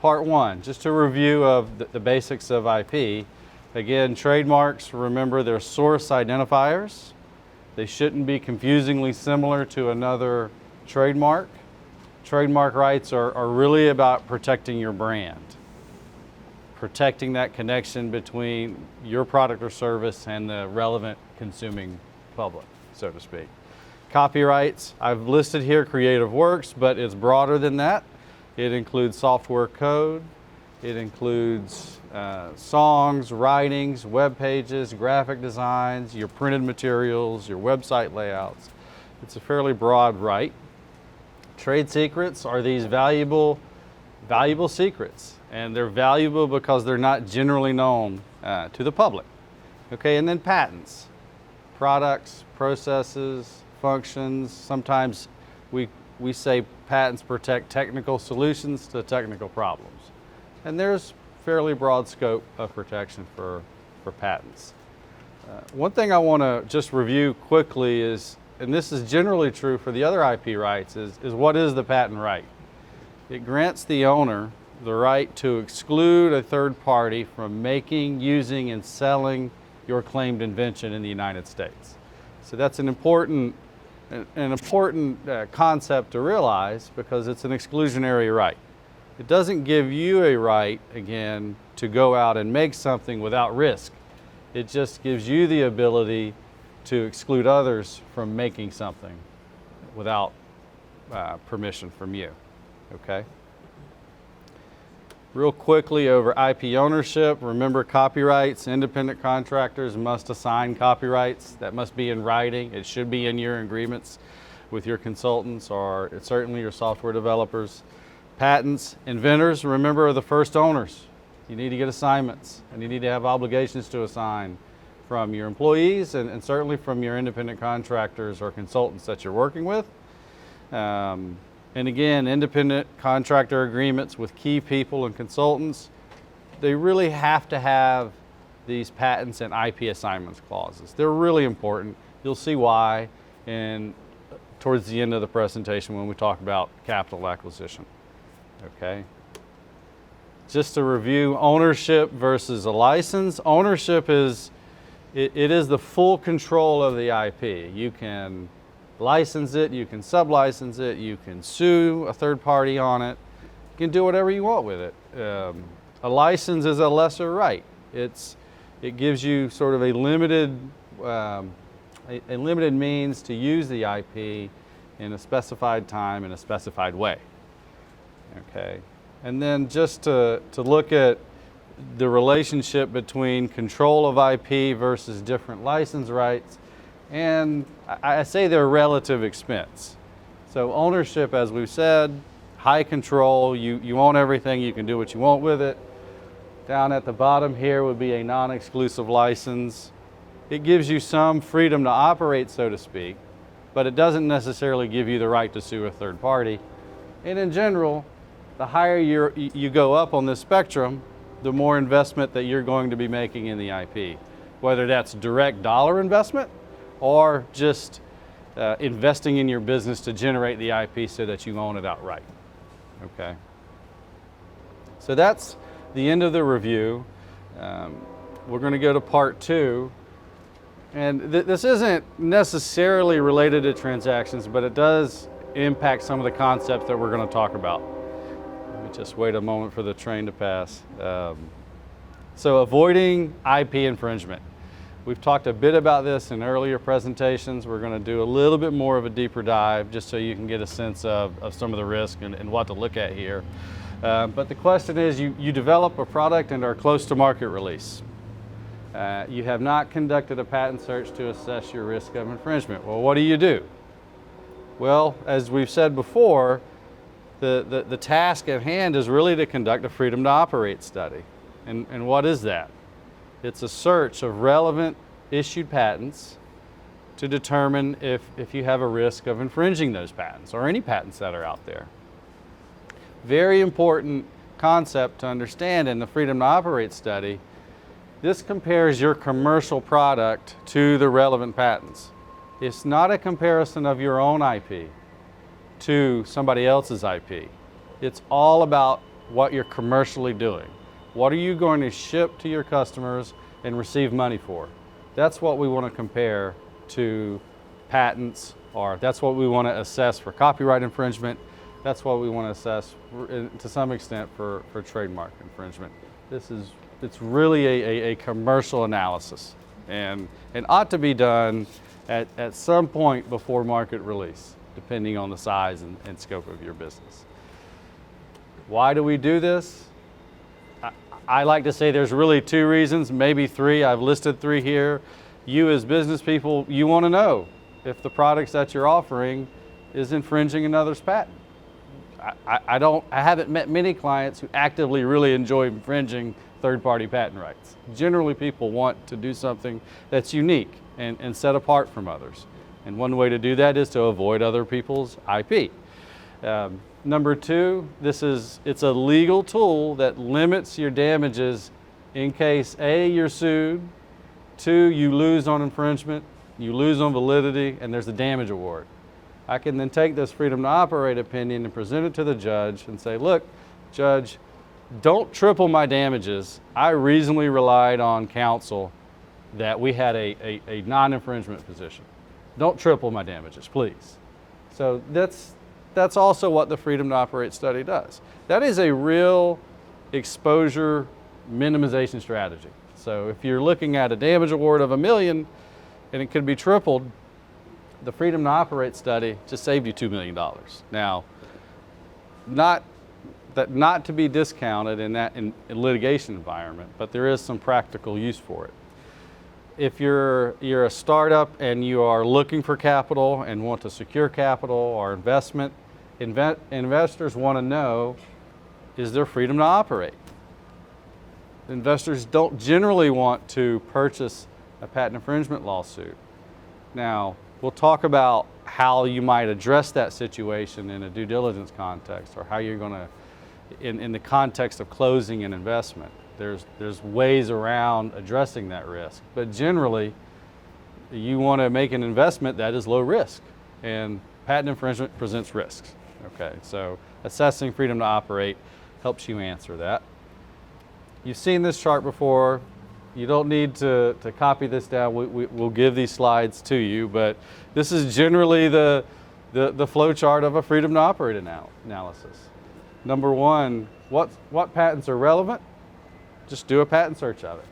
part one, just a review of the basics of IP. Again, trademarks, remember, they're source identifiers. They shouldn't be confusingly similar to another trademark. Trademark rights are really about protecting your brand, protecting that connection between your product or service and the relevant consuming public, so to speak. Copyrights, I've listed here creative works, but it's broader than that. It includes software code, it includes songs, writings, web pages, graphic designs, your printed materials, your website layouts. It's a fairly broad right. Trade secrets are these valuable secrets, and they're valuable because they're not generally known to the public. Okay, and then patents, products, processes, functions. Sometimes we say patents protect technical solutions to technical problems. And there's fairly broad scope of protection for patents. One thing I want to just review quickly is, and this is generally true for the other IP rights, is what is the patent right? It grants the owner the right to exclude a third party from making, using, and selling your claimed invention in the United States. So that's an important concept to realize, because it's an exclusionary right. It doesn't give you a right, again, to go out and make something without risk. It just gives you the ability to exclude others from making something without permission from you, okay? Real quickly over IP ownership, remember copyrights, independent contractors must assign copyrights. That must be in writing. It should be in your agreements with your consultants or certainly your software developers. Patents, inventors, remember, are the first owners. You need to get assignments, and you need to have obligations to assign from your employees and certainly from your independent contractors or consultants that you're working with. And again, independent contractor agreements with key people and consultants, they really have to have these patents and IP assignments clauses. They're really important. You'll see why towards the end of the presentation when we talk about capital acquisition. Okay. Just to review, ownership versus a license. Ownership is the full control of the IP. You can license it, you can sublicense it, you can sue a third party on it, you can do whatever you want with it. A license is a lesser right. It gives you sort of a limited means to use the IP in a specified time in a specified way. Okay, and then just to look at the relationship between control of IP versus different license rights, and I say they're relative expense. So ownership, as we've said, high control, you own everything, you can do what you want with it. Down at the bottom here would be a non-exclusive license. It gives you some freedom to operate, so to speak, but it doesn't necessarily give you the right to sue a third party. And in general, the higher you go up on this spectrum, the more investment that you're going to be making in the IP, whether that's direct dollar investment or just investing in your business to generate the IP so that you own it outright. Okay. So that's the end of the review. We're going to go to part two. And this isn't necessarily related to transactions, but it does impact some of the concepts that we're going to talk about. Just wait a moment for the train to pass. So avoiding IP infringement. We've talked a bit about this in earlier presentations. We're going to do a little bit more of a deeper dive just so you can get a sense of some of the risk and what to look at here. But the question is, you develop a product and are close to market release. You have not conducted a patent search to assess your risk of infringement. Well, what do? Well, as we've said before, the task at hand is really to conduct a freedom to operate study. And what is that? It's a search of relevant issued patents to determine if you have a risk of infringing those patents or any patents that are out there. Very important concept to understand in the freedom to operate study. This compares your commercial product to the relevant patents. It's not a comparison of your own IP to somebody else's IP. It's all about what you're commercially doing. What are you going to ship to your customers and receive money for? That's what we want to compare to patents, or that's what we want to assess for copyright infringement. That's what we want to assess to some extent for trademark infringement. It's really a commercial analysis, and ought to be done at some point before market release, depending on the size and scope of your business. Why do we do this? I like to say there's really two reasons, maybe three. I've listed three here. You as business people, you want to know if the products that you're offering is infringing another's patent. I haven't met many clients who actively really enjoy infringing third-party patent rights. Generally, people want to do something that's unique and set apart from others. And one way to do that is to avoid other people's IP. Number two, it's a legal tool that limits your damages in case A, you're sued, two, you lose on infringement, you lose on validity, and there's a damage award. I can then take this freedom to operate opinion and present it to the judge and say, look, judge, don't triple my damages. I reasonably relied on counsel that we had a non-infringement position. Don't triple my damages, please. So that's also what the freedom to operate study does. That is a real exposure minimization strategy. So if you're looking at a damage award of $1 million and it could be tripled, the freedom to operate study just saved you $2 million. Now, not to be discounted in litigation environment, but there is some practical use for it. If you're a startup and you are looking for capital and want to secure capital or investment, investors want to know, is there freedom to operate? Investors don't generally want to purchase a patent infringement lawsuit. Now, we'll talk about how you might address that situation in a due diligence context, or how you're going to, in the context of closing an investment. There's ways around addressing that risk. But generally, you want to make an investment that is low risk, and patent infringement presents risks. Okay, so assessing freedom to operate helps you answer that. You've seen this chart before. You don't need to copy this down. We'll give these slides to you, but this is generally the flow chart of a freedom to operate analysis. Number one, what patents are relevant? Just do a patent search of it.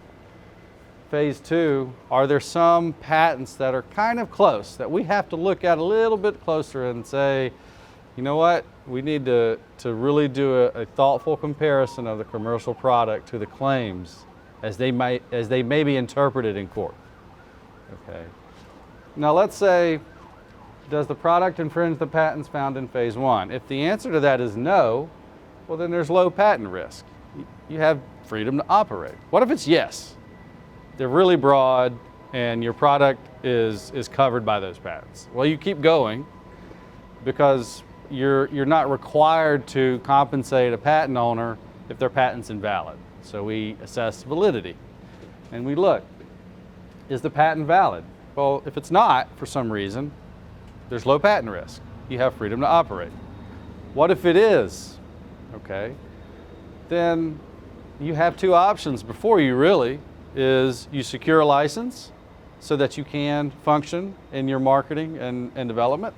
Phase two, are there some patents that are kind of close that we have to look at a little bit closer and say, you know what, we need to really do a thoughtful comparison of the commercial product to the claims as they may be interpreted in court. Okay. Now let's say, does the product infringe the patents found in phase one? If the answer to that is no, well then there's low patent risk. You have freedom to operate. What if it's yes? They're really broad and your product is covered by those patents. Well, you keep going because you're not required to compensate a patent owner if their patent's invalid. So we assess validity and we look, is the patent valid? Well, if it's not, for some reason, there's low patent risk. You have freedom to operate. What if it is? Okay, then you have two options before you really, is you secure a license so that you can function in your marketing and development,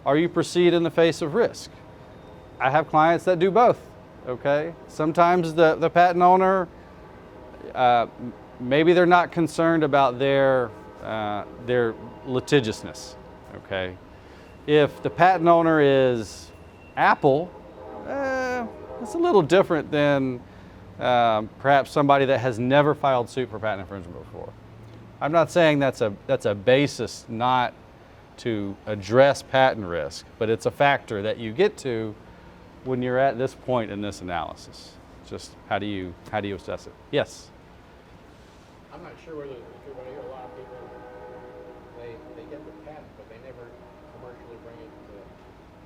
or you proceed in the face of risk. I have clients that do both. Okay, sometimes the patent owner, maybe they're not concerned about their litigiousness. Okay, if the patent owner is Apple, it's a little different than perhaps somebody that has never filed suit for patent infringement before. I'm not saying that's a basis not to address patent risk, but it's a factor that you get to when you're at this point in this analysis. Just how do you assess it? Yes? I'm not sure whether it's true, but I hear a lot of people, they get the patent, but they never commercially bring it to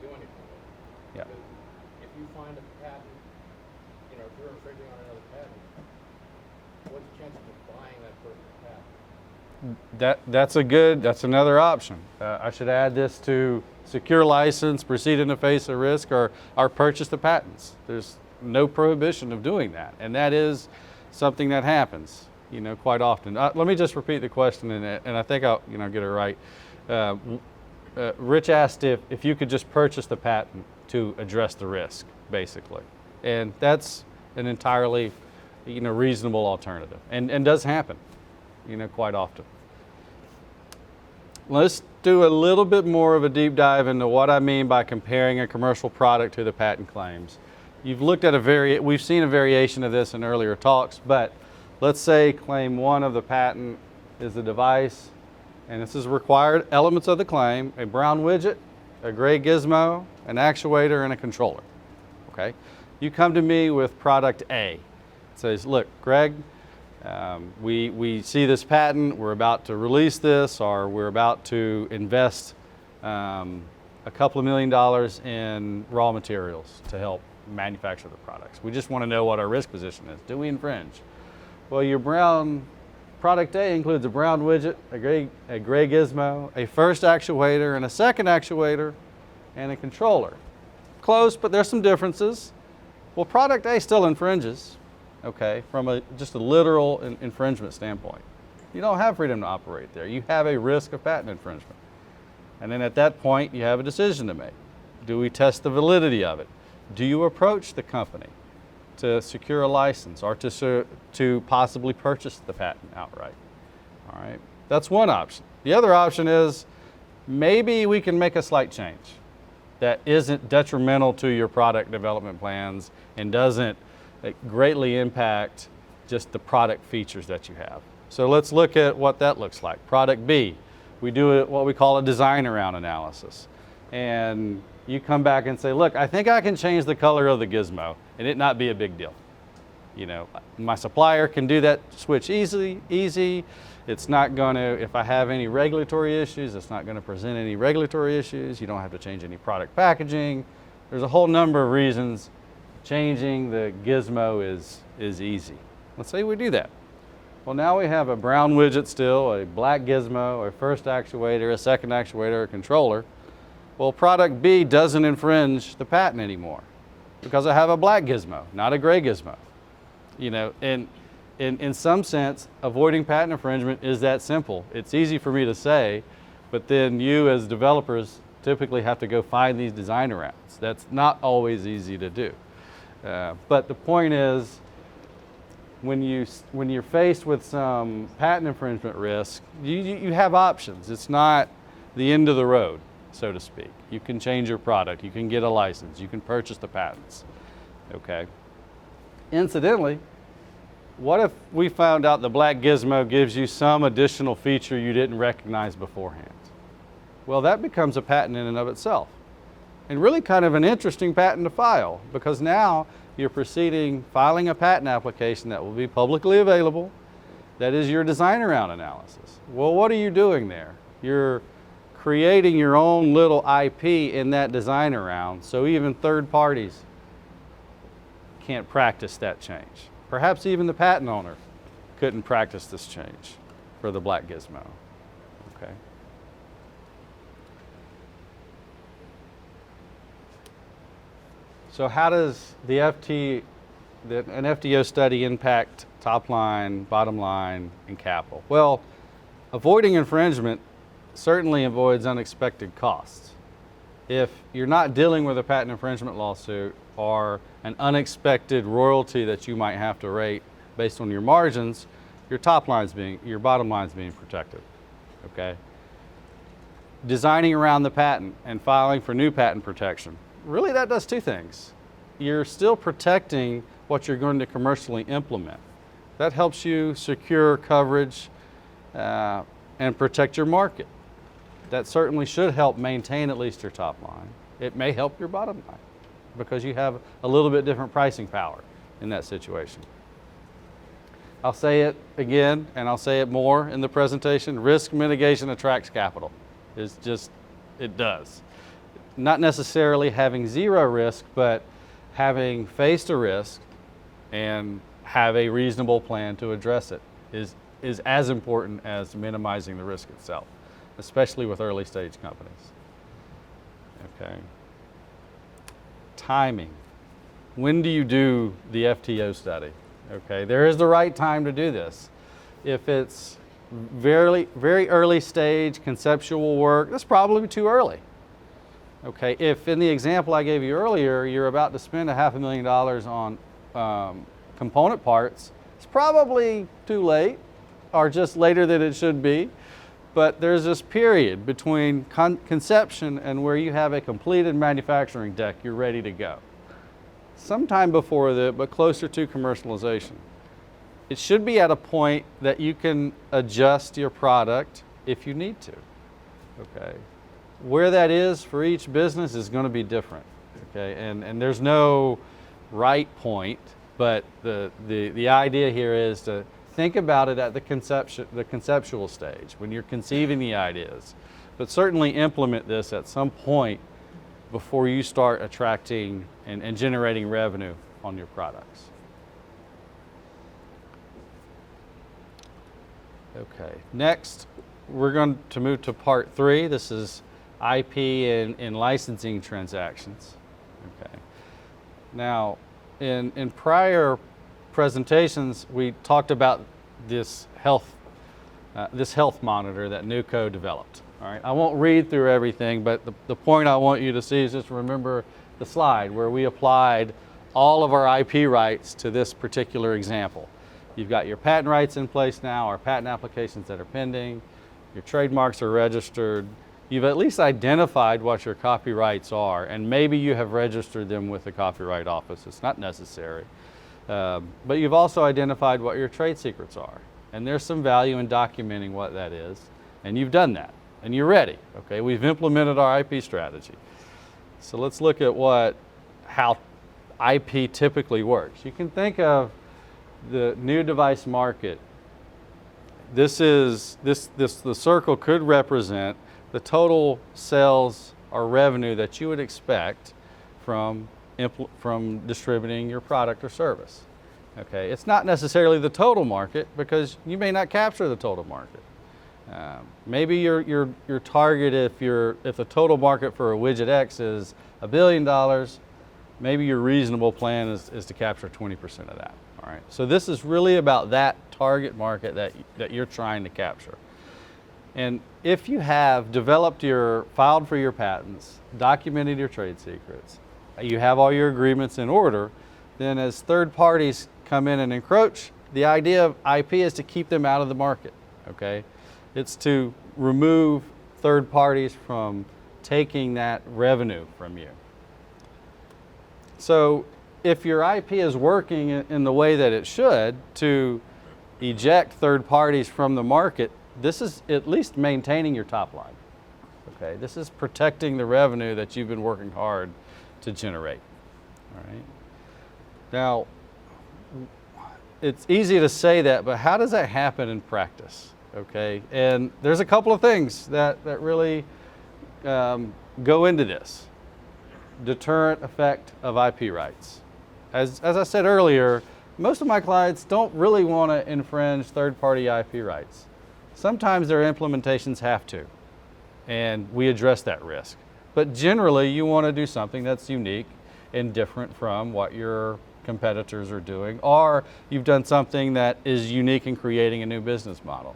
do anything with it. Yeah. Because if you find a patent, if you're infringing on another patent, what's the chance of buying that person's patent? That's another option. I should add this to secure license, proceed in the face of risk, or purchase the patents. no prohibition of doing that. And that is something that happens, quite often. Let me just repeat the question, and I think I'll, get it right. Rich asked if you could just purchase the patent to address the risk, basically. And that's an entirely, reasonable alternative, and does happen, quite often. Let's do a little bit more of a deep dive into what I mean by comparing a commercial product to the patent claims. You've looked at we've seen a variation of this in earlier talks, but let's say claim 1 of the patent is a device, and this is required elements of the claim: a brown widget, a gray gizmo, an actuator, and a controller. Okay? You come to me with product A. It says, look, Greg, we see this patent, we're about to release this, or we're about to invest a couple of $1 million in raw materials to help manufacture the products. We just want to know what our risk position is. Do we infringe? Well, your product A includes a brown widget, a gray gizmo, a first actuator, and a second actuator, and a controller. Close, but there's some differences. Well, product A still infringes, okay, from just a literal infringement standpoint. You don't have freedom to operate there. You have a risk of patent infringement. And then at that point, you have a decision to make. Do we test the validity of it? Do you approach the company to secure a license, or to possibly purchase the patent outright? All right, that's one option. The other option is maybe we can make a slight change that isn't detrimental to your product development plans and doesn't greatly impact just the product features that you have. So let's look at what that looks like. Product B, we do what we call a design around analysis. And you come back and say, look, I think I can change the color of the gizmo and it not be a big deal. My supplier can do that switch easy. It's not going to, if I have any regulatory issues, it's not going to present any regulatory issues. You don't have to change any product packaging. There's a whole number of reasons changing the gizmo is easy. Let's say we do that. Well, now we have a brown widget still, a black gizmo, a first actuator, a second actuator, a controller. Well, product B doesn't infringe the patent anymore because I have a black gizmo, not a gray gizmo. And in some sense, avoiding patent infringement is that simple. It's easy for me to say, but then you as developers typically have to go find these design arounds. That's not always easy to do. But the point is, when you're faced with some patent infringement risk, you have options. It's not the end of the road, so to speak. You can change your product, you can get a license, you can purchase the patents, okay? Incidentally, what if we found out the black gizmo gives you some additional feature you didn't recognize beforehand? Well, that becomes a patent in and of itself. And really kind of an interesting patent to file, because now you're filing a patent application that will be publicly available. That is your design around analysis. Well, what are you doing there? You're creating your own little IP in that design around, so even third parties can't practice that change. Perhaps even the patent owner couldn't practice this change for the black gizmo, okay? So how does an FTO study impact top line, bottom line, and capital? Well, avoiding infringement certainly avoids unexpected costs. If you're not dealing with a patent infringement lawsuit or an unexpected royalty that you might have to rate based on your margins, your bottom line's being protected, okay? Designing around the patent and filing for new patent protection, really that does two things. You're still protecting what you're going to commercially implement. That helps you secure coverage and protect your market. That certainly should help maintain at least your top line. It may help your bottom line because you have a little bit different pricing power in that situation. I'll say it again, and I'll say it more in the presentation. Risk mitigation attracts capital. It does. Not necessarily having zero risk, but having faced a risk and have a reasonable plan to address it is as important as minimizing the risk itself, especially with early stage companies. Okay. Timing. when do you do the FTO study? Okay, there is the right time to do this. If it's very early stage conceptual work, that's probably too early. Okay, if in the example I gave you earlier, you're about to spend $500,000 on component parts, it's probably too late or just later than it should be. But there's this period between conception and where you have a completed manufacturing deck, you're ready to go. Sometime before that, but closer to commercialization. It should be at a point that you can adjust your product if you need to. Okay. Where that is for each business is going to be different. Okay. And there's no right point, but the idea here is to think about it at the conceptual stage when you're conceiving the ideas, but certainly implement this at some point before you start attracting and generating revenue on your products. Okay, next we're going to move to part 3. This is IP and licensing transactions. Okay. Now, in prior presentations, we talked about this health monitor that Nuco developed. All right, I won't read through everything, but the point I want you to see is just remember the slide where we applied all of our IP rights to this particular example. You've got your patent rights in place now, our patent applications that are pending, your trademarks are registered, you've at least identified what your copyrights are, and maybe you have registered them with the Copyright Office. It's not necessary. But you've also identified what your trade secrets are. And there's some value in documenting what that is. And you've done that. And you're ready. Okay, we've implemented our IP strategy. So let's look at how IP typically works. You can think of the new device market. The circle could represent the total sales or revenue that you would expect from distributing your product or service. Okay, it's not necessarily the total market because you may not capture the total market. Maybe your target, if the total market for a widget X is $1 billion, maybe your reasonable plan is to capture 20% of that. All right. So this is really about that target market that you're trying to capture. And if you have filed for your patents, documented your trade secrets, you have all your agreements in order, then as third parties come in and encroach, the idea of IP is to keep them out of the market, okay? It's to remove third parties from taking that revenue from you. So if your IP is working in the way that it should to eject third parties from the market, this is at least maintaining your top line, okay? This is protecting the revenue that you've been working hard to generate. All right. Now, it's easy to say that, but how does that happen in practice? Okay, and there's a couple of things that really go into this. Deterrent effect of IP rights. As I said earlier, most of my clients don't really want to infringe third-party IP rights. Sometimes their implementations have to, and we address that risk. But generally, you want to do something that's unique and different from what your competitors are doing, or you've done something that is unique in creating a new business model.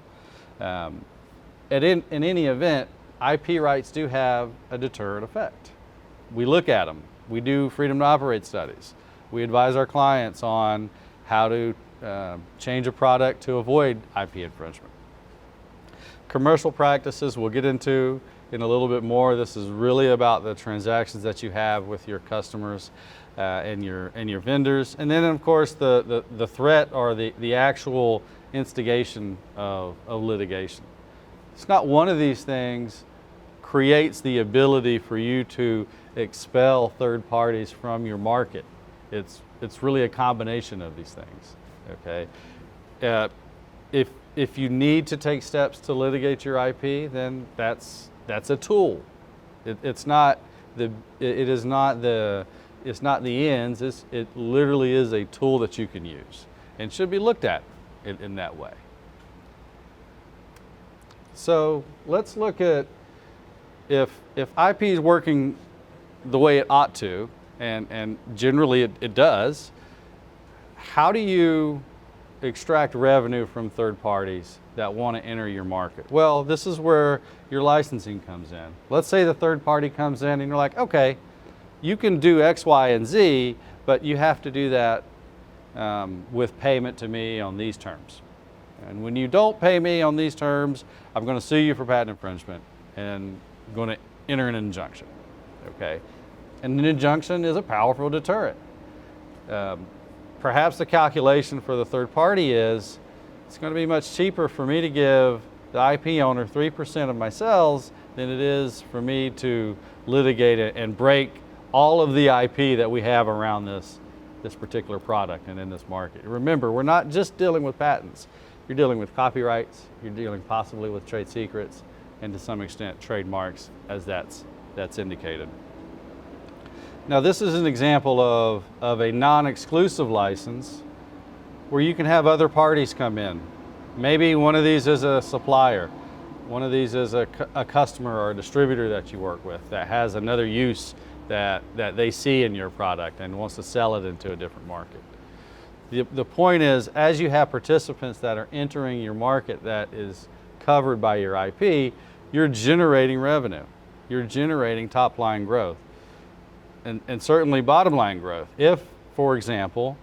In any event, IP rights do have a deterrent effect. We look at them. We do freedom to operate studies. We advise our clients on how to change a product to avoid IP infringement. Commercial practices we'll get into in a little bit more. This is really about the transactions that you have with your customers and your vendors. And then of course the threat or the actual instigation of litigation. It's not one of these things creates the ability for you to expel third parties from your market. It's really a combination of these things, okay? If you need to take steps to litigate your IP, then that's a tool. It's not the ends. It literally is a tool that you can use and should be looked at in that way. So let's look at if IP is working the way it ought to, and generally it does. How do you extract revenue from third parties that want to enter your market? Well, this is where your licensing comes in. Let's say the third party comes in and you're like, okay, you can do X, Y, and Z, but you have to do that with payment to me on these terms. And when you don't pay me on these terms, I'm going to sue you for patent infringement and I'm going to enter an injunction. Okay? And an injunction is a powerful deterrent. Perhaps the calculation for the third party is it's going to be much cheaper for me to give the IP owner 3% of my sales than it is for me to litigate it and break all of the IP that we have around this particular product and in this market. Remember, we're not just dealing with patents. You're dealing with copyrights, you're dealing possibly with trade secrets, and to some extent trademarks, as that's indicated. Now, this is an example of a non-exclusive license where you can have other parties come in. Maybe one of these is a supplier. One of these is a customer or a distributor that you work with that has another use that they see in your product and wants to sell it into a different market. The point is, as you have participants that are entering your market that is covered by your IP, you're generating revenue. You're generating top-line growth. And certainly bottom line growth. If, for example,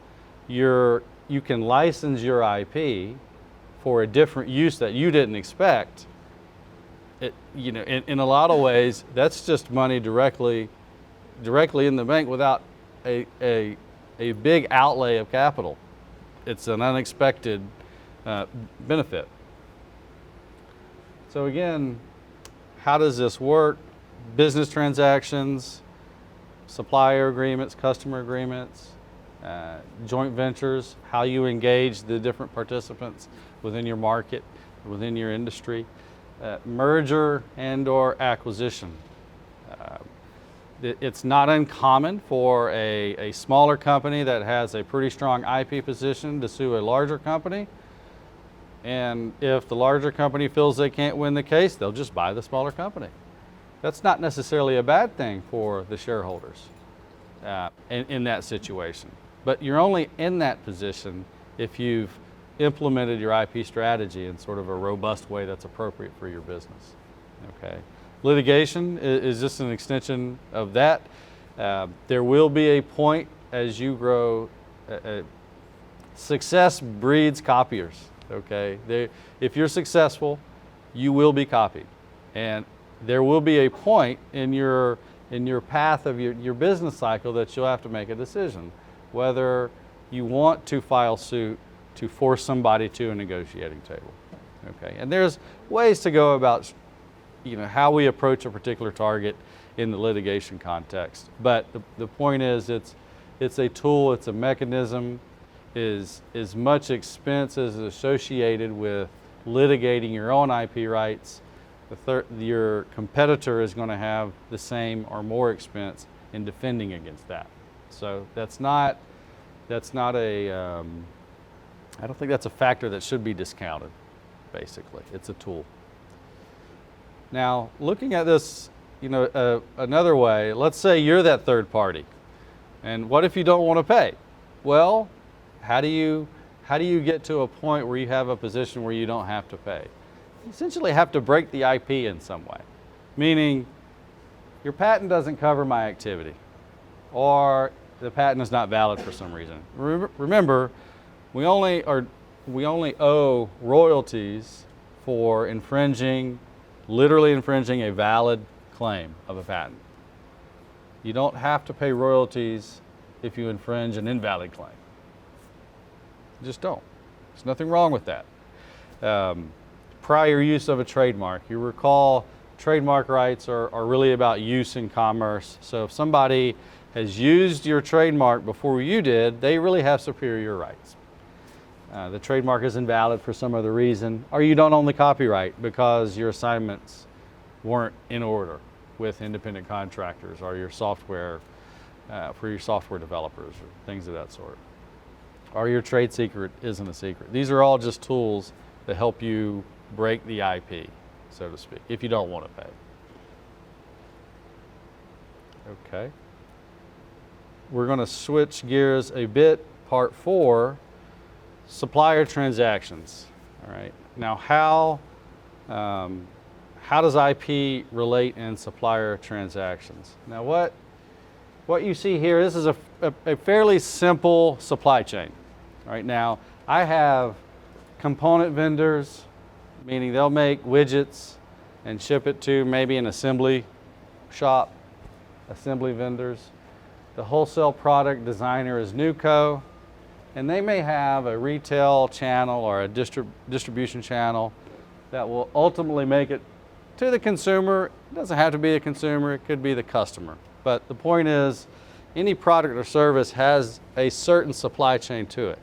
you can license your IP for a different use that you didn't expect, in a lot of ways, that's just money directly in the bank without a big outlay of capital. It's an unexpected benefit. So again, how does this work? Business transactions, supplier agreements, customer agreements, joint ventures, how you engage the different participants within your market, within your industry, merger and/or acquisition. It's not uncommon for a smaller company that has a pretty strong IP position to sue a larger company. And if the larger company feels they can't win the case, they'll just buy the smaller company. That's not necessarily a bad thing for the shareholders in that situation. But you're only in that position if you've implemented your IP strategy in sort of a robust way that's appropriate for your business. Okay. Litigation is just an extension of that. There will be a point as you grow. Success breeds copiers. Okay. If you're successful, you will be copied, and there will be a point in your path of your business cycle that you'll have to make a decision whether you want to file suit to force somebody to a negotiating table. Okay. And there's ways to go about how we approach a particular target in the litigation context. But the point is, it's a tool, it's a mechanism. Is as much expense as is associated with litigating your own IP rights, your competitor is going to have the same or more expense in defending against that. So that's not a, I don't think that's a factor that should be discounted, basically. It's a tool. Now, looking at this, another way, let's say you're that third party, and what if you don't want to pay? Well, how do you get to a point where you have a position where you don't have to pay? You essentially have to break the IP in some way, meaning your patent doesn't cover my activity, or the patent is not valid for some reason. Remember, we only owe royalties for literally infringing a valid claim of a patent. You don't have to pay royalties if you infringe an invalid claim. You just don't. There's nothing wrong with that. Prior use of a trademark. You recall trademark rights are really about use in commerce. So if somebody has used your trademark before you did, they really have superior rights. The trademark is invalid for some other reason, or you don't own the copyright because your assignments weren't in order with independent contractors or your software, for your software developers or things of that sort. Or your trade secret isn't a secret. These are all just tools that help you break the IP, so to speak, if you don't want to pay. Okay. we're going to switch gears a bit. Part 4, supplier transactions. All right. Now, how does IP relate in supplier transactions? Now, what you see here, this is a fairly simple supply chain. Right now, I have component vendors, meaning they'll make widgets and ship it to maybe an assembly shop, assembly vendors. The wholesale product designer is NewCo, and they may have a retail channel or a distribution channel that will ultimately make it to the consumer. It doesn't have to be a consumer, it could be the customer. But the point is, any product or service has a certain supply chain to it.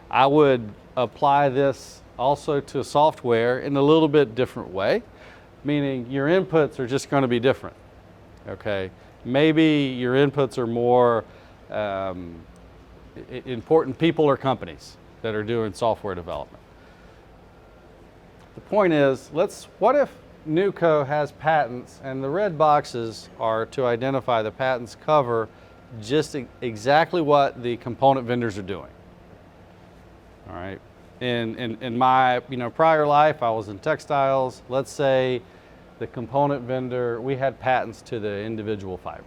I would apply this also to software in a little bit different way, meaning your inputs are just going to be different. Okay, maybe your inputs are more important people or companies that are doing software development. The point is, what if NewCo has patents and the red boxes are to identify the patents cover just exactly what the component vendors are doing. All right. In my prior life, I was in textiles. Let's say the component vendor, we had patents to the individual fiber.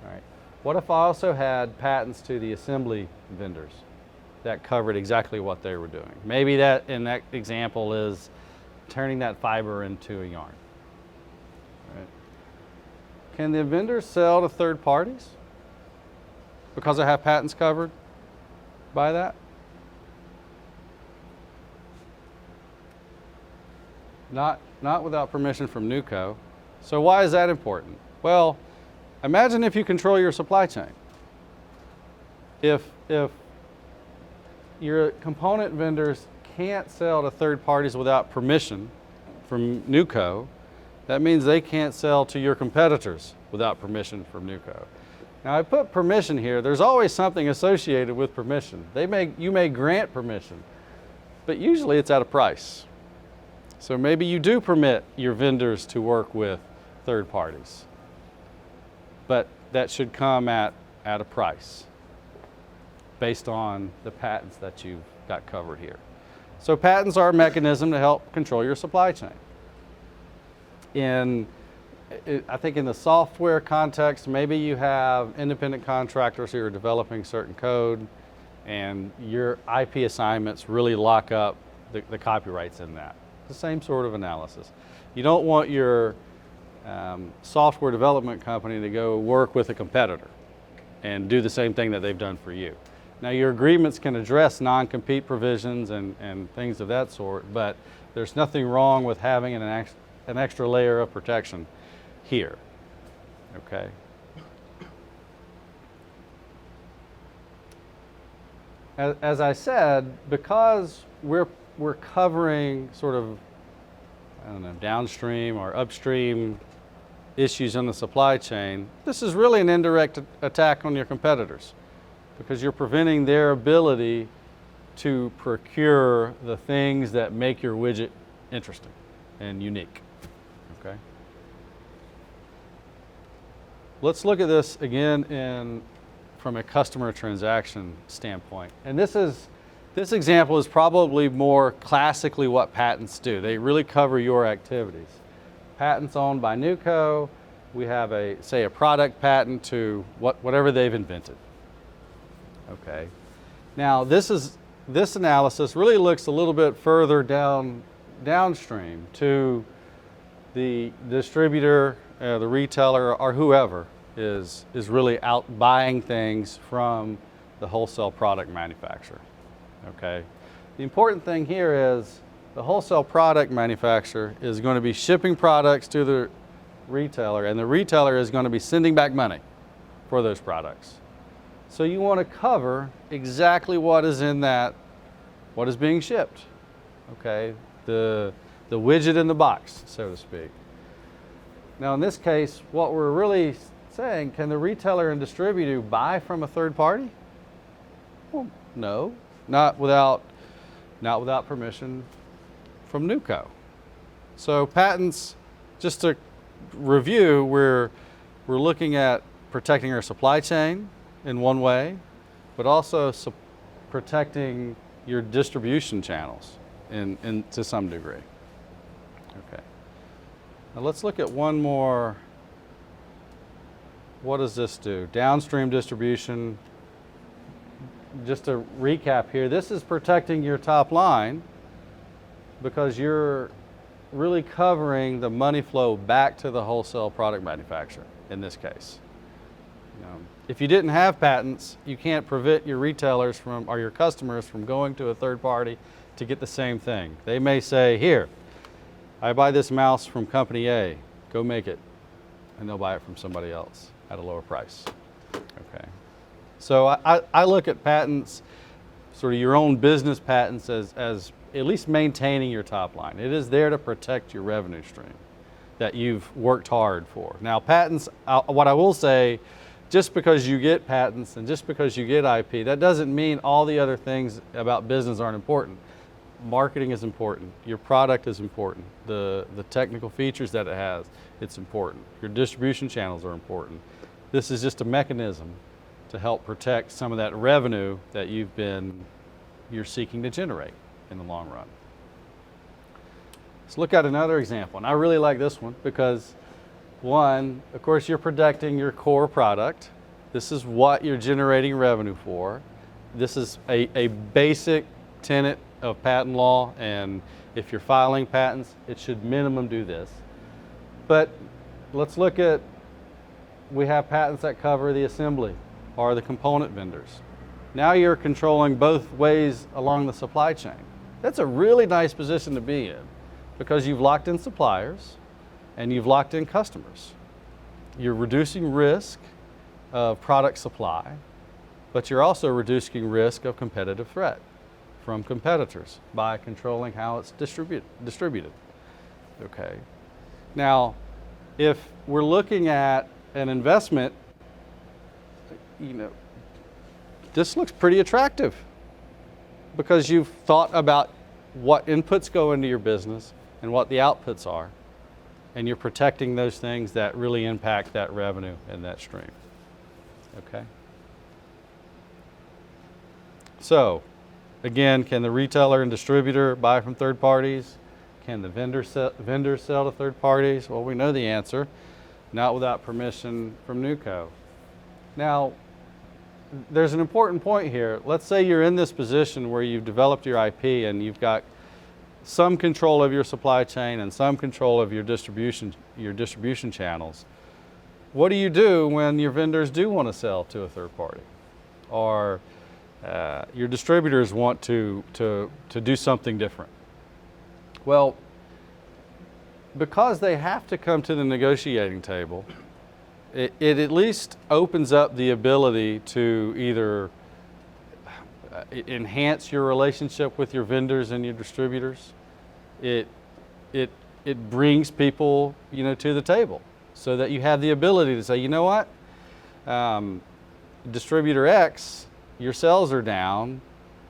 All right. What if I also had patents to the assembly vendors that covered exactly what they were doing? Maybe that, in that example, is turning that fiber into a yarn. All right. Can the vendors sell to third parties because I have patents covered by that? Not without permission from NewCo. So why is that important? Well, imagine if you control your supply chain. If your component vendors can't sell to third parties without permission from NewCo, that means they can't sell to your competitors without permission from NewCo. Now I put permission here. There's always something associated with permission. You may grant permission, but usually it's at a price. So maybe you do permit your vendors to work with third parties, but that should come at a price based on the patents that you've got covered here. So patents are a mechanism to help control your supply chain. I think in the software context, maybe you have independent contractors who are developing certain code, and your IP assignments really lock up the copyrights in that. The same sort of analysis. You don't want your software development company to go work with a competitor and do the same thing that they've done for you. Now your agreements can address non-compete provisions and things of that sort, but there's nothing wrong with having an extra layer of protection here. Okay. As I said, because we're covering sort of, downstream or upstream issues in the supply chain, this is really an indirect attack on your competitors because you're preventing their ability to procure the things that make your widget interesting and unique. Okay. Let's look at this again from a customer transaction standpoint. And this example is probably more classically what patents do. They really cover your activities. Patents owned by NewCo, we have say a product patent to whatever they've invented. Okay. Now this analysis really looks a little bit further downstream to the distributor, the retailer, or whoever is really out buying things from the wholesale product manufacturer. Okay. The important thing here is the wholesale product manufacturer is going to be shipping products to the retailer, and the retailer is going to be sending back money for those products. So you want to cover exactly what is in that, what is being shipped. Okay. The widget in the box, so to speak. Now in this case, what we're really saying, can the retailer and distributor buy from a third party? Well, no, not without permission from NewCo. So patents, just to review, we're looking at protecting our supply chain in one way, but also protecting your distribution channels to some degree. Okay. Now let's look at one more. What does this do? Downstream distribution. Just to recap here, this is protecting your top line because you're really covering the money flow back to the wholesale product manufacturer in this case. If you didn't have patents, you can't prevent your retailers from, or your customers from going to a third party to get the same thing. They may say, here, I buy this mouse from company A, go make it, and they'll buy it from somebody else at a lower price. Okay. So I look at patents, sort of your own business patents, as at least maintaining your top line. It is there to protect your revenue stream that you've worked hard for. Now patents, what I will say, just because you get patents and just because you get IP, that doesn't mean all the other things about business aren't important. Marketing is important, your product is important, the technical features that it has, it's important. Your distribution channels are important. This is just a mechanism to help protect some of that revenue that you're seeking to generate in the long run. Let's look at another example, and I really like this one because one, of course, you're protecting your core product. This is what you're generating revenue for. This is a basic tenet of patent law, and if you're filing patents, it should minimum do this. But let's look at, we have patents that cover the assembly or the component vendors. Now you're controlling both ways along the supply chain. That's a really nice position to be in because you've locked in suppliers and you've locked in customers. You're reducing risk of product supply, but you're also reducing risk of competitive threat from competitors by controlling how it's distributed. Okay. Now, if we're looking at an investment, this looks pretty attractive because you've thought about what inputs go into your business and what the outputs are, and you're protecting those things that really impact that revenue and that stream. Okay. So, again, can the retailer and distributor buy from third parties? Can the vendor sell to third parties? Well, we know the answer. Not without permission from NewCo. Now, there's an important point here. Let's say you're in this position where you've developed your IP and you've got some control of your supply chain and some control of your distribution channels. What do you do when your vendors do want to sell to a third party? Or your distributors want to do something different? Well, because they have to come to the negotiating table, it at least opens up the ability to either enhance your relationship with your vendors and your distributors. It brings people, to the table so that you have the ability to say, you know what, distributor X, your sales are down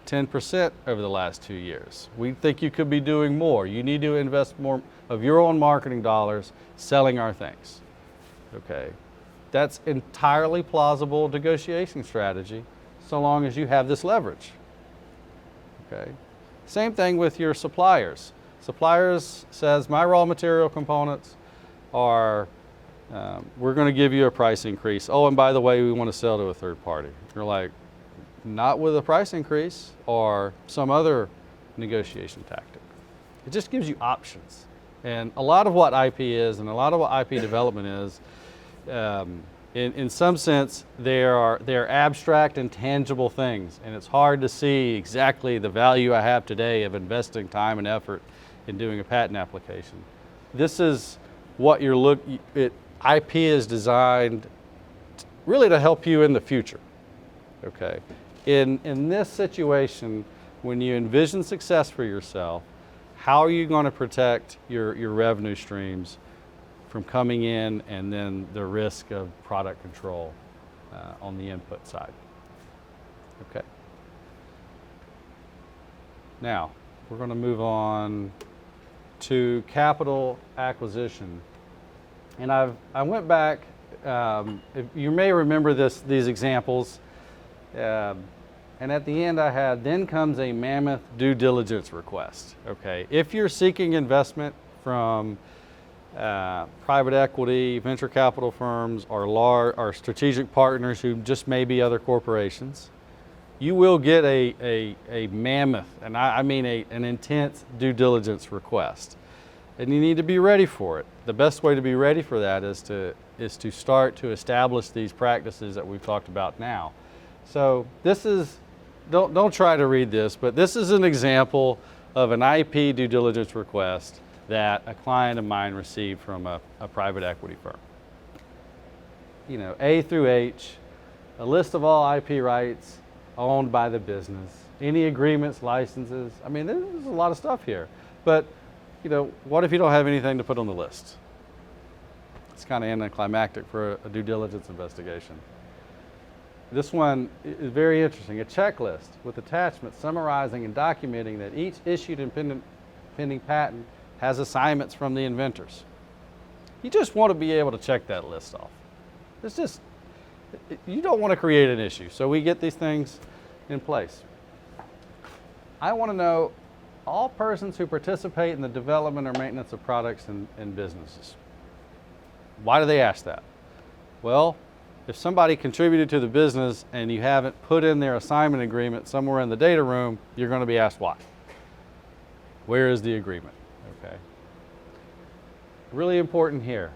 10% over the last 2 years. We think you could be doing more. You need to invest more of your own marketing dollars selling our things. Okay. That's entirely plausible negotiation strategy so long as you have this leverage. Okay. Same thing with your suppliers. Suppliers says my raw material components are, we're going to give you a price increase. Oh, and by the way, we want to sell to a third party. You're like, not with a price increase or some other negotiation tactic. It just gives you options. And a lot of what IP is and a lot of what IP development is, in some sense, they're abstract and tangible things. And it's hard to see exactly the value I have today of investing time and effort in doing a patent application. This is what IP is designed really to help you in the future. Okay. In this situation, when you envision success for yourself, how are you going to protect your revenue streams from coming in and then the risk of product control on the input side? Okay. Now, we're going to move on to capital acquisition. And I went back if you may remember these examples. And at the end I had, then comes a mammoth due diligence request. Okay, if you're seeking investment from private equity, venture capital firms, or strategic partners who just may be other corporations, you will get a mammoth, and I mean an intense due diligence request. And you need to be ready for it. The best way to be ready for that is to start to establish these practices that we've talked about now. So this is, don't try to read this, but this is an example of an IP due diligence request that a client of mine received from a private equity firm. You know, A through H, a list of all IP rights owned by the business, any agreements, licenses. I mean, there's a lot of stuff here. But, you know, what if you don't have anything to put on the list? It's kind of anticlimactic for a due diligence investigation. This one is very interesting. A checklist with attachments summarizing and documenting that each issued and pending patent has assignments from the inventors. You just want to be able to check that list off. It's just, you don't want to create an issue. So we get these things in place. I want to know all persons who participate in the development or maintenance of products and businesses. Why do they ask that? Well, if somebody contributed to the business and you haven't put in their assignment agreement somewhere in the data room, you're going to be asked why. Where is the agreement? Okay. Really important here.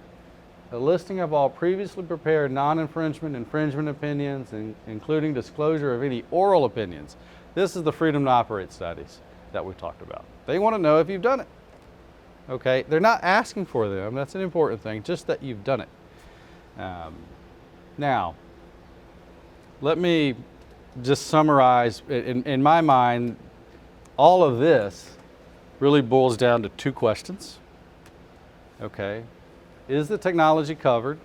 A listing of all previously prepared non-infringement, infringement opinions, including disclosure of any oral opinions. This is the freedom to operate studies that we've talked about. They want to know if you've done it. Okay, they're not asking for them. That's an important thing, just that you've done it. Now, let me just summarize. In my mind, all of this really boils down to two questions. Okay, is the technology covered?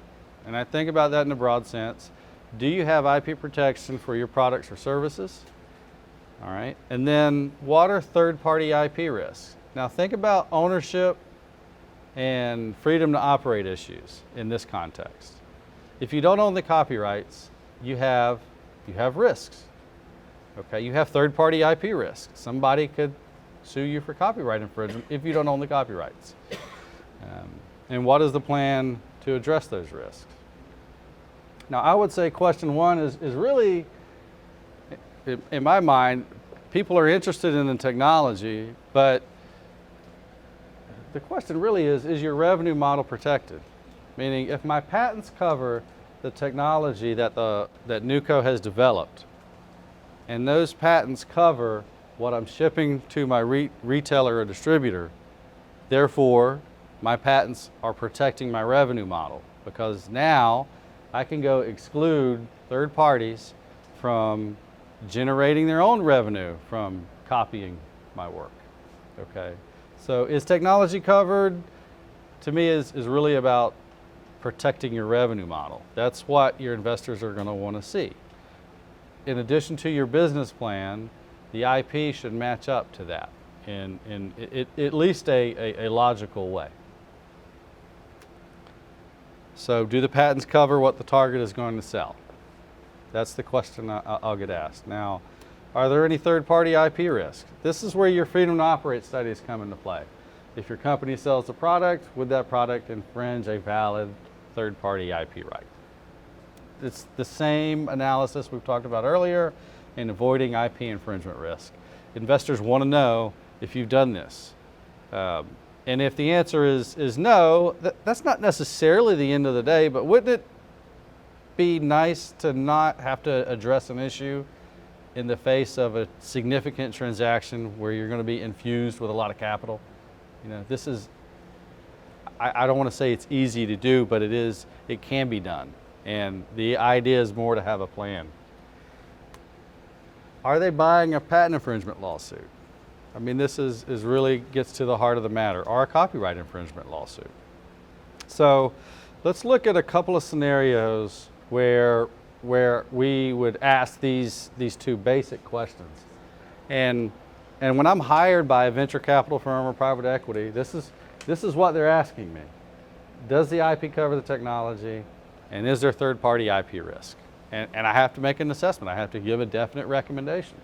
And I think about that in a broad sense. Do you have IP protection for your products or services? All right, and then what are third-party IP risks? Now think about ownership and freedom to operate issues in this context. If you don't own the copyrights, you have risks. Okay, you have third-party IP risks. Somebody could sue you for copyright infringement if you don't own the copyrights. And what is the plan to address those risks? Now I would say question one is really, in my mind, people are interested in the technology, but the question really is your revenue model protected? Meaning, if my patents cover the technology that NewCo has developed, and those patents cover what I'm shipping to my retailer or distributor, therefore, my patents are protecting my revenue model, because now I can go exclude third parties from generating their own revenue from copying my work. Okay, so is technology covered? To me, is really about protecting your revenue model. That's what your investors are going to want to see. In addition to your business plan, the IP should match up to that in at least a logical way. So do the patents cover what the target is going to sell? That's the question I'll get asked. Now, are there any third-party IP risks? This is where your freedom to operate studies come into play. If your company sells a product, would that product infringe a valid third-party IP right? It's the same analysis we've talked about earlier in avoiding IP infringement risk. Investors want to know if you've done this. And if the answer is no, that's not necessarily the end of the day, but wouldn't it be nice to not have to address an issue in the face of a significant transaction where you're going to be infused with a lot of capital? You know, this is, I don't want to say it's easy to do, but it can be done. And the idea is more to have a plan. Are they buying a patent infringement lawsuit? I mean, this is really gets to the heart of the matter, or a copyright infringement lawsuit. So let's look at a couple of scenarios where we would ask these two basic questions. And when I'm hired by a venture capital firm or private equity, this is what they're asking me. Does the IP cover the technology? And is there third-party IP risk? And I have to make an assessment. I have to give a definite recommendation.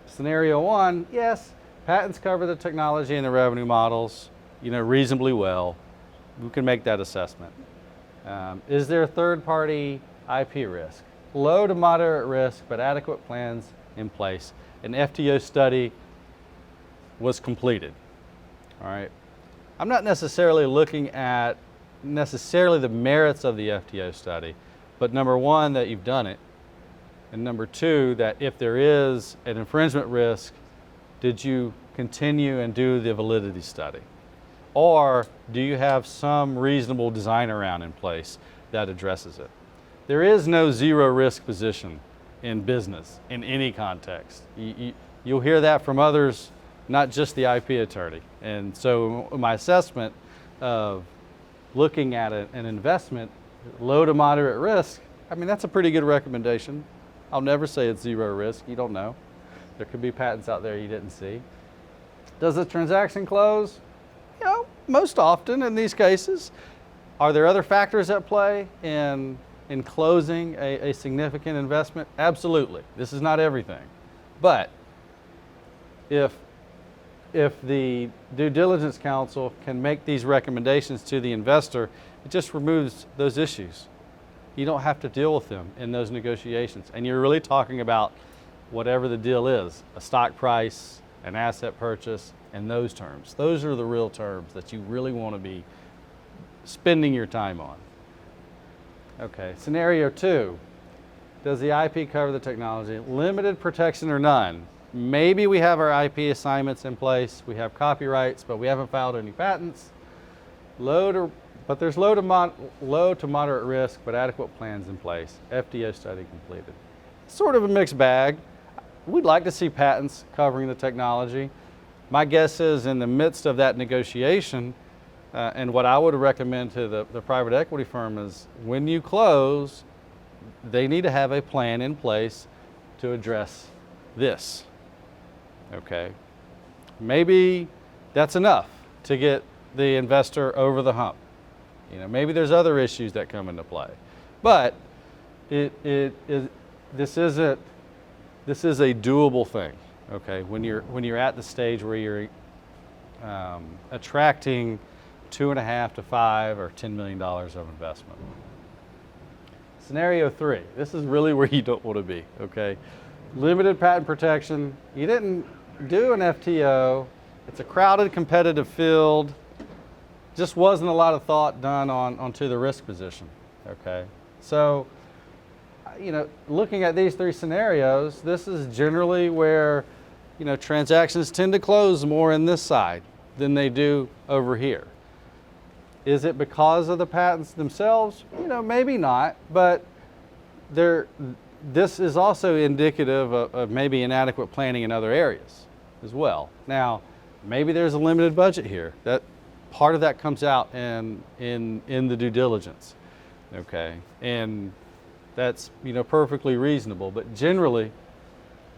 Scenario one, yes, patents cover the technology and the revenue models, reasonably well. We can make that assessment. Is there third-party IP risk? Low to moderate risk, but adequate plans in place. An FTO study was completed. All right. I'm not necessarily looking at the merits of the FTO study, but number one, that you've done it, and number two, that if there is an infringement risk, did you continue and do the validity study? Or do you have some reasonable design around in place that addresses it? There is no zero risk position in business in any context. You'll hear that from others, not just the IP attorney. And so my assessment of looking at an investment, low to moderate risk, that's a pretty good recommendation. I'll never say it's zero risk. You don't know. There could be patents out there you didn't see. Does the transaction close? Most often in these cases. Are there other factors at play in closing a significant investment? Absolutely. This is not everything. But if the due diligence counsel can make these recommendations to the investor, it just removes those issues. You don't have to deal with them in those negotiations. And you're really talking about whatever the deal is, a stock price, an asset purchase, and those terms. Those are the real terms that you really want to be spending your time on. Okay, scenario two, does the IP cover the technology? Limited protection or none? Maybe we have our IP assignments in place, we have copyrights, but we haven't filed any patents. But there's low to moderate risk, but adequate plans in place. FTO study completed. Sort of a mixed bag. We'd like to see patents covering the technology. My guess is in the midst of that negotiation, and what I would recommend to the private equity firm is when you close, they need to have a plan in place to address this. Okay, maybe that's enough to get the investor over the hump. Maybe there's other issues that come into play, but this is a doable thing. Okay, when you're at the stage where you're attracting $2.5 to $5 or $10 million of investment. Scenario three. This is really where you don't want to be. Okay, limited patent protection. You didn't do an FTO. It's a crowded, competitive field. Just wasn't a lot of thought done onto the risk position. Okay, so looking at these three scenarios, this is generally where transactions tend to close more in this side than they do over here. Is it because of the patents themselves? Maybe not, but this is also indicative of maybe inadequate planning in other areas as well. Now, maybe there's a limited budget here. That part of that comes out in the due diligence, okay, and that's perfectly reasonable. But generally,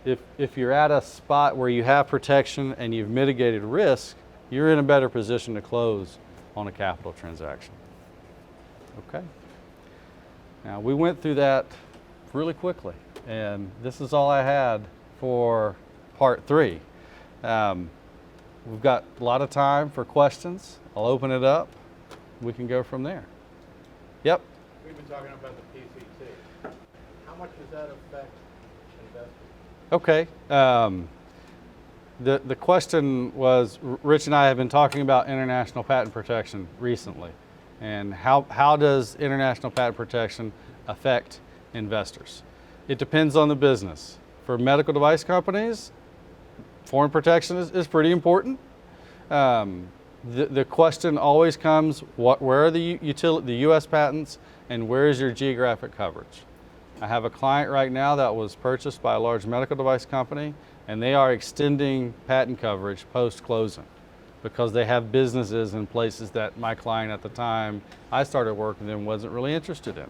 if you're at a spot where you have protection and you've mitigated risk, you're in a better position to close on a capital transaction. Okay. Now we went through that really quickly, and this is all I had for part three. We've got a lot of time for questions. I'll open it up. We can go from there. Yep. We've been talking about the PCT. How much does that affect investors? Okay. The question was, Rich and I have been talking about international patent protection recently, and how does international patent protection affect investors? It depends on the business. For medical device companies, foreign protection is pretty important. The question always comes, where are the U.S. patents and where is your geographic coverage? I have a client right now that was purchased by a large medical device company, and they are extending patent coverage post-closing because they have businesses in places that my client at the time I started working with them wasn't really interested in.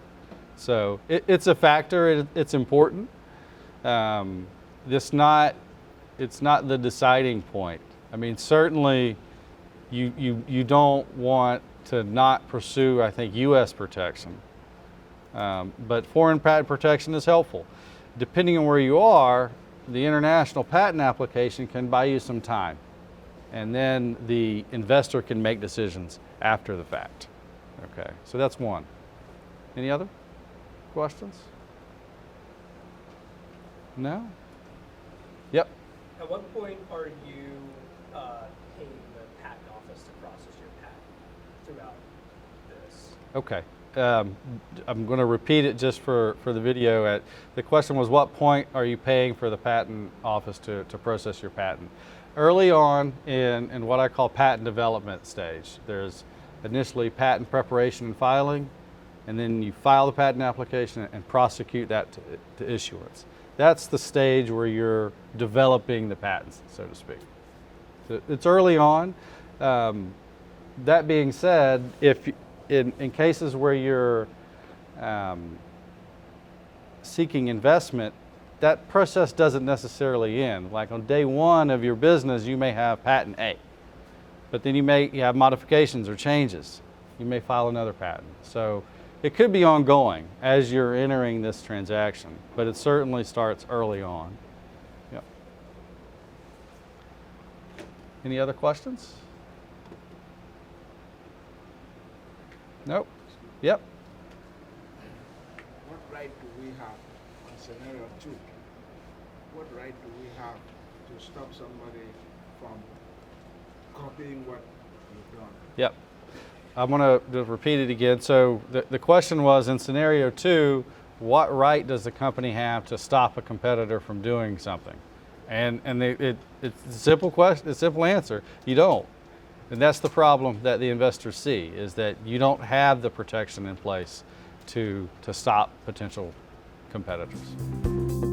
So it's a factor, it's important. It's not the deciding point. I mean, certainly you don't want to not pursue, I think, U.S. protection. But foreign patent protection is helpful. Depending on where you are, the international patent application can buy you some time. And then the investor can make decisions after the fact. Okay, so that's one. Any other questions? No? Yep. At what point are you paying the patent office to process your patent throughout this? Okay. I'm going to repeat it just for the video. The question was, what point are you paying for the patent office to process your patent? Early on in what I call patent development stage, there's initially patent preparation and filing, and then you file the patent application and prosecute that to issuance. That's the stage where you're developing the patents, so to speak. So it's early on. That being said, if in cases where you're seeking investment, that process doesn't necessarily end. Like on day one of your business, you may have patent A, but then you have modifications or changes. You may file another patent. So it could be ongoing as you're entering this transaction, but it certainly starts early on. Yep. Any other questions? Nope. Yep. What right do we have on scenario 2? What right do we have to stop somebody from copying what you've done? Yep. I'm going to repeat it again. So the question was, in scenario 2, what right does the company have to stop a competitor from doing something? And it's a simple question, a simple answer. You don't. And that's the problem that the investors see, is that you don't have the protection in place to stop potential competitors.